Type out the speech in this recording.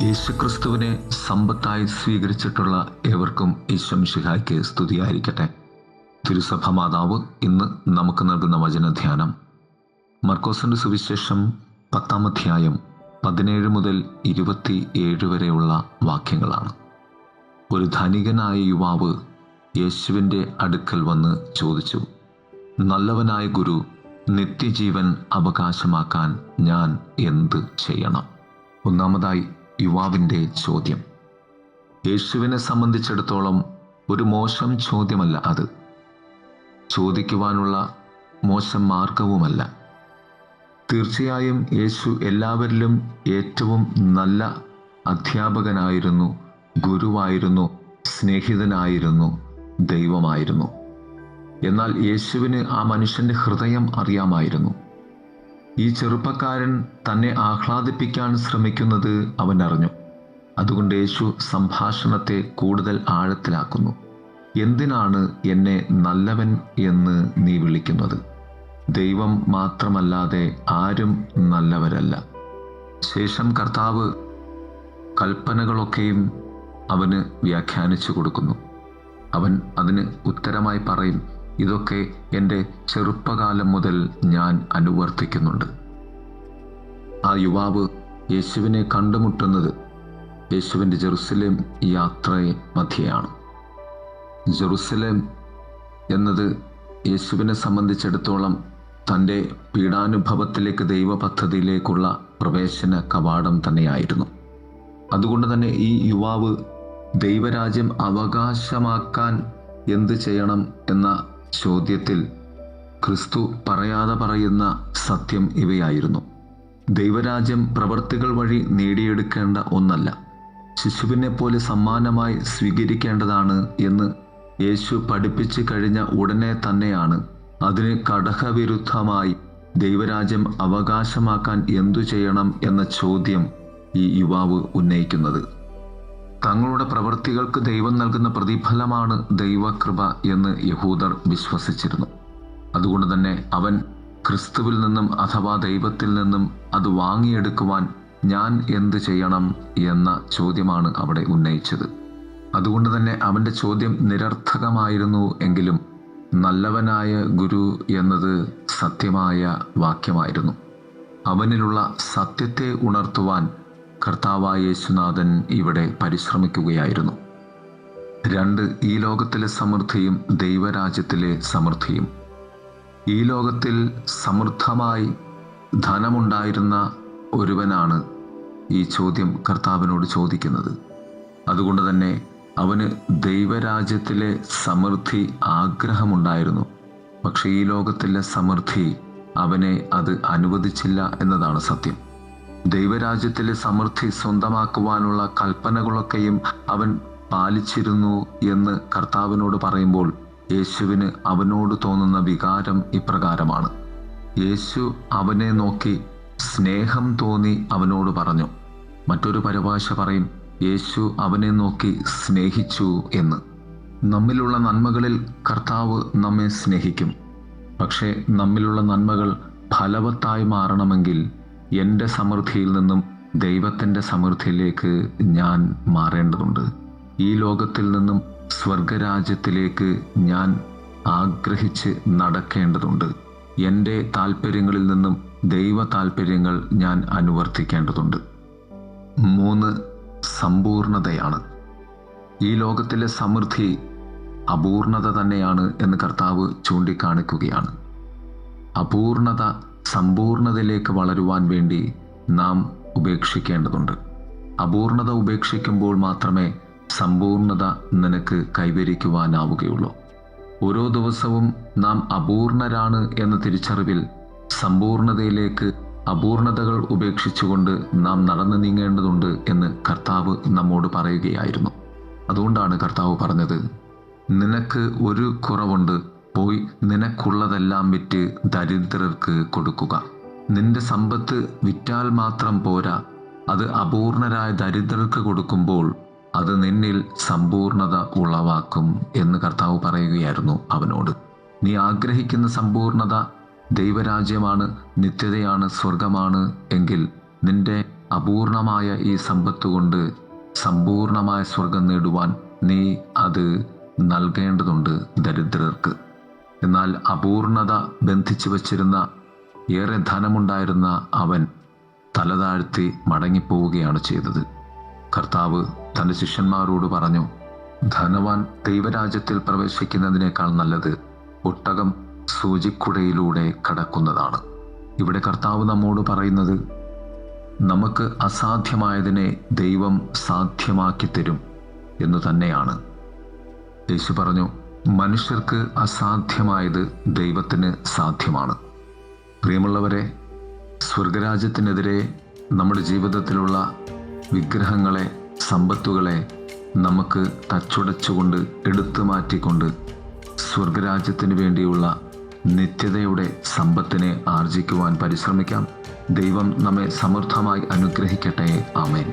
യേശുക്രിസ്തുവിനെ സമ്പത്തായി സ്വീകരിച്ചിട്ടുള്ള ഏവർക്കും ഈശ്വംശിഹായ്ക്ക് സ്തുതിയായിരിക്കട്ടെ. തിരുസഭ മാതാവ് ഇന്ന് നമുക്ക് നൽകുന്ന വചനധ്യാനം മർക്കോസിന്റെ സുവിശേഷം 10-ാം അധ്യായം 17 മുതൽ 27 വരെയുള്ള വാക്യങ്ങളാണ്. ഒരു ധനികനായ യുവാവ് യേശുവിൻ്റെ അടുക്കൽ വന്ന് ചോദിച്ചു, നല്ലവനായ ഗുരു, നിത്യജീവൻ അവകാശമാക്കാൻ ഞാൻ എന്ത് ചെയ്യണം? ഒന്നാമതായി യുവാവിൻ്റെ ചോദ്യം യേശുവിനെ സംബന്ധിച്ചിടത്തോളം ഒരു മോശം ചോദ്യമല്ല അത്. ചോദിക്കുവാനുള്ള മോശം മാർഗവുമല്ല. തീർച്ചയായും യേശു എല്ലാവരിലും ഏറ്റവും നല്ല അധ്യാപകനായിരുന്നു, ഗുരുവായിരുന്നു, സ്നേഹിതനായിരുന്നു, ദൈവമായിരുന്നു. എന്നാൽ യേശുവിന് ആ മനുഷ്യൻ്റെ ഹൃദയം അറിയാമായിരുന്നു. ഈ ചെറുപ്പക്കാരൻ തന്നെ ആഹ്ലാദിപ്പിക്കാൻ ശ്രമിക്കുന്നത് അവൻ അറിഞ്ഞു. അതുകൊണ്ട് യേശു സംഭാഷണത്തെ കൂടുതൽ ആഴത്തിലാക്കുന്നു. എന്തിനാണ് എന്നെ നല്ലവൻ എന്ന് നീ വിളിക്കുന്നത്? ദൈവം മാത്രമല്ലാതെ ആരും നല്ലവരല്ല. ശേഷം കർത്താവ് കൽപ്പനകളൊക്കെയും അവന് വ്യാഖ്യാനിച്ചു കൊടുക്കുന്നു. അവൻ അതിന് ഉത്തരമായി പറയും, ഇതൊക്കെ എൻ്റെ ചെറുപ്പകാലം മുതൽ ഞാൻ അനുവർത്തിക്കുന്നുണ്ട്. ആ യുവാവ് യേശുവിനെ കണ്ടുമുട്ടുന്നത് യേശുവിൻ്റെ ജെറുസലേം യാത്രയെ മധ്യയാണ്. ജെറുസലേം എന്നത് യേശുവിനെ സംബന്ധിച്ചിടത്തോളം തൻ്റെ പീഡാനുഭവത്തിലേക്ക്, ദൈവ പദ്ധതിയിലേക്കുള്ള പ്രവേശന കവാടം തന്നെയായിരുന്നു. അതുകൊണ്ട് തന്നെ ഈ യുവാവ് ദൈവരാജ്യം അവകാശമാക്കാൻ എന്ത് ചെയ്യണം എന്ന ചോദ്യത്തിൽ ക്രിസ്തു പറയാതെ പറയുന്ന സത്യം ഇവയായിരുന്നു. ദൈവരാജ്യം പ്രവൃത്തികൾ വഴി നേടിയെടുക്കേണ്ട ഒന്നല്ല, ശിശുവിനെ പോലെ സമ്മാനമായി സ്വീകരിക്കേണ്ടതാണ് എന്ന് യേശു പഠിപ്പിച്ചു കഴിഞ്ഞ ഉടനെ തന്നെയാണ് അതിന് കടകവിരുദ്ധമായി ദൈവരാജ്യം അവകാശമാക്കാൻ എന്തു ചെയ്യണം എന്ന ചോദ്യം ഈ യുവാവ് ഉന്നയിക്കുന്നത്. തങ്ങളുടെ പ്രവൃത്തികൾക്ക് ദൈവം നൽകുന്ന പ്രതിഫലമാണ് ദൈവകൃപ എന്ന് യഹൂദർ വിശ്വസിച്ചിരുന്നു. അതുകൊണ്ട് തന്നെ അവൻ ക്രിസ്തുവിൽ നിന്നും അഥവാ ദൈവത്തിൽ നിന്നും അത് വാങ്ങിയെടുക്കുവാൻ ഞാൻ എന്ത് ചെയ്യണം എന്ന ചോദ്യമാണ് അവിടെ ഉന്നയിച്ചത്. അതുകൊണ്ട് തന്നെ അവൻ്റെ ചോദ്യം നിരർത്ഥകമായിരുന്നു. എങ്കിലും നല്ലവനായ ഗുരു എന്നത് സത്യമായ വാക്യമായിരുന്നു. അവനിലുള്ള സത്യത്തെ ഉണർത്തുവാൻ കർത്താവായ യേശുനാഥൻ ഇവിടെ പരിശ്രമിക്കുകയായിരുന്നു. 2. ഈ ലോകത്തിലെ സമൃദ്ധിയും ദൈവരാജ്യത്തിലെ സമൃദ്ധിയും. ഈ ലോകത്തിൽ സമൃദ്ധമായി ധനമുണ്ടായിരുന്ന ഒരുവനാണ് ഈ ചോദ്യം കർത്താവിനോട് ചോദിക്കുന്നത്. അതുകൊണ്ട് തന്നെ അവന് ദൈവരാജ്യത്തിലെ സമൃദ്ധി ആഗ്രഹമുണ്ടായിരുന്നു. പക്ഷേ ഈ ലോകത്തിലെ സമൃദ്ധി അവനെ അത് അനുവദിച്ചില്ല എന്നതാണ് സത്യം. ദൈവരാജ്യത്തിലെ സമൃദ്ധി സ്വന്തമാക്കുവാനുള്ള കൽപ്പനകളൊക്കെയും അവൻ പാലിച്ചിരുന്നു എന്ന് കർത്താവിനോട് പറയുമ്പോൾ യേശുവിന് അവനോട് തോന്നുന്ന വികാരം ഇപ്രകാരമാണ്. യേശു അവനെ നോക്കി സ്നേഹം തോന്നി അവനോട് പറഞ്ഞു. മറ്റൊരു പരിഭാഷ പറയും, യേശു അവനെ നോക്കി സ്നേഹിച്ചു എന്ന്. നമ്മിലുള്ള നന്മകളിൽ കർത്താവ് നമ്മെ സ്നേഹിക്കും. പക്ഷേ നമ്മിലുള്ള നന്മകൾ ഫലവത്തായി മാറണമെങ്കിൽ എൻ്റെ സമൃദ്ധിയിൽ നിന്നും ദൈവത്തിൻ്റെ സമൃദ്ധിയിലേക്ക് ഞാൻ മാറേണ്ടതുണ്ട്. ഈ ലോകത്തിൽ നിന്നും സ്വർഗരാജ്യത്തിലേക്ക് ഞാൻ ആഗ്രഹിച്ച് നടക്കേണ്ടതുണ്ട്. എൻ്റെ താല്പര്യങ്ങളിൽ നിന്നും ദൈവ താല്പര്യങ്ങൾ ഞാൻ അനുവർത്തിക്കേണ്ടതുണ്ട്. 3. സമ്പൂർണതയാണ്. ഈ ലോകത്തിലെ സമൃദ്ധി അപൂർണത തന്നെയാണ് എന്ന് കർത്താവ് ചൂണ്ടിക്കാണിക്കുകയാണ്. അപൂർണത സമ്പൂർണതയിലേക്ക് വളരുവാൻ വേണ്ടി നാം ഉപേക്ഷിക്കേണ്ടതുണ്ട്. അപൂർണത ഉപേക്ഷിക്കുമ്പോൾ മാത്രമേ സമ്പൂർണത നിനക്ക് കൈവരിക്കുവാനാവുകയുള്ളൂ. ഓരോ ദിവസവും നാം അപൂർണരാണ് എന്ന തിരിച്ചറിവിൽ സമ്പൂർണതയിലേക്ക് അപൂർണതകൾ ഉപേക്ഷിച്ചുകൊണ്ട് നാം നടന്നു നീങ്ങേണ്ടതുണ്ട് എന്ന് കർത്താവ് നമ്മോട് പറയുകയായിരുന്നു. അതുകൊണ്ടാണ് കർത്താവ് പറഞ്ഞത്, നിനക്ക് ഒരു കുറവുണ്ട്, പോയി നിനക്കുള്ളതെല്ലാം വിറ്റ് ദരിദ്രർക്ക് കൊടുക്കുക. നിന്റെ സമ്പത്ത് വിറ്റാൽ മാത്രം പോരാ, അത് അപൂർണരായ ദരിദ്രർക്ക് കൊടുക്കുമ്പോൾ അത് നിന്നിൽ സമ്പൂർണത ഉളവാക്കും എന്ന് കർത്താവ് പറയുകയായിരുന്നു അവനോട്. നീ ആഗ്രഹിക്കുന്ന സമ്പൂർണത ദൈവരാജ്യമാണ്, നിത്യതയാണ്, സ്വർഗമാണ് എങ്കിൽ നിന്റെ അപൂർണമായ ഈ സമ്പത്ത് കൊണ്ട് സമ്പൂർണമായ സ്വർഗം നേടുവാൻ നീ അത് നൽകേണ്ടതുണ്ട് ദരിദ്രർക്ക്. എന്നാൽ അപൂർണത ബന്ധിച്ചു വച്ചിരുന്ന, ഏറെ ധനമുണ്ടായിരുന്ന അവൻ തലതാഴ്ത്തി മടങ്ങിപ്പോവുകയാണ് ചെയ്തത്. കർത്താവ് തൻ്റെ ശിഷ്യന്മാരോട് പറഞ്ഞു, ധനവാൻ ദൈവരാജ്യത്തിൽ പ്രവേശിക്കുന്നതിനേക്കാൾ നല്ലത് ഒട്ടകം സൂചിക്കുടയിലൂടെ കടക്കുന്നതാണ്. ഇവിടെ കർത്താവ് നമ്മോട് പറയുന്നത്, നമുക്ക് അസാധ്യമായതിനെ ദൈവം സാധ്യമാക്കി തരും എന്നു തന്നെയാണ്. യേശു പറഞ്ഞു, മനുഷ്യർക്ക് അസാധ്യമായത് ദൈവത്തിന് സാധ്യമാണ്. പ്രിയമുള്ളവരെ, സ്വർഗരാജ്യത്തിനെതിരെ നമ്മുടെ ജീവിതത്തിലുള്ള വിഗ്രഹങ്ങളെ, സമ്പത്തുകളെ നമുക്ക് തച്ചുടച്ചുകൊണ്ട്, എടുത്തു മാറ്റിക്കൊണ്ട് സ്വർഗരാജ്യത്തിന് വേണ്ടിയുള്ള നിത്യതയുടെ സമ്പത്തിനെ ആർജിക്കുവാൻ പരിശ്രമിക്കാം. ദൈവം നമ്മെ സമൃദ്ധമായി അനുഗ്രഹിക്കട്ടെ. ആമേൻ.